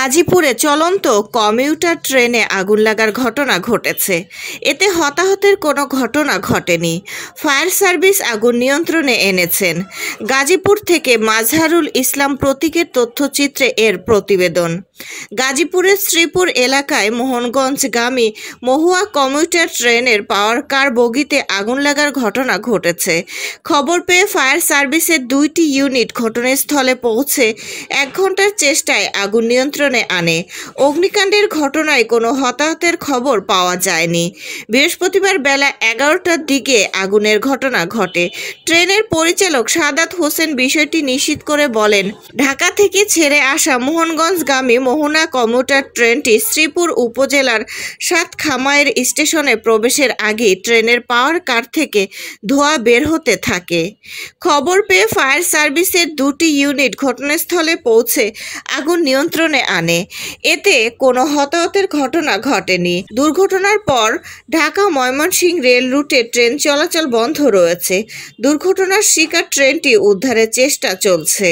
গাজীপুরে চলন্ত কমিউটার ট্রেনে আগুন লাগার ঘটনা ঘটেছে। এতে হতাহতের কোনো ঘটনা ঘটেনি। ফায়ার সার্ভিস আগুন নিয়ন্ত্রণে এনেছেন। গাজীপুর থেকে মাজহারুল ইসলাম প্রতীকের তথ্যচিত্রে এর প্রতিবেদন। গাজীপুরের শ্রীপুর এলাকায় মোহনগঞ্জগামী মহুয়া কমিউটার ট্রেনের পাওয়ার কার বগিতে আগুন লাগার ঘটনা ঘটেছে। খবর পেয়ে ফায়ার সার্ভিসের 2টি ইউনিট ঘটনাস্থলে পৌঁছে 1 ঘন্টার চেষ্টায় আগুন নিয়ন্ত্রণে আনে। অগ্নিকাণ্ডের ঘটনায় কোনো হতাহতের খবর পাওয়া যায়নি। বৃহস্পতিবার বেলা 11টার দিকে আগুনের ঘটনা ঘটে। ট্রেনের পরিচালক সাদাত হোসেন বিষয়টি নিশ্চিত করে বলেন, ঢাকা থেকে ছেড়ে আসা মোহনগঞ্জগামী মোহনা কমিউটার ট্রেনটি শ্রীপুর উপজেলার সাতখামাইর স্টেশনে প্রবেশের আগে ট্রেনের পাওয়ার কার থেকে ধোঁয়া বের হতে থাকে। খবর পেয়ে ফায়ার সার্ভিসের 2টি ইউনিট ঘটনাস্থলে পৌঁছে আগুন নিয়ন্ত্রণে আনে। এতে কোনো হতাহতের ঘটনা ঘটেনি। দুর্ঘটনার পর ঢাকা ময়মনসিংহ রেল রুটে ট্রেন চলাচল বন্ধ রয়েছে। দুর্ঘটনার শিকার ট্রেনটি উদ্ধারের চেষ্টা চলছে।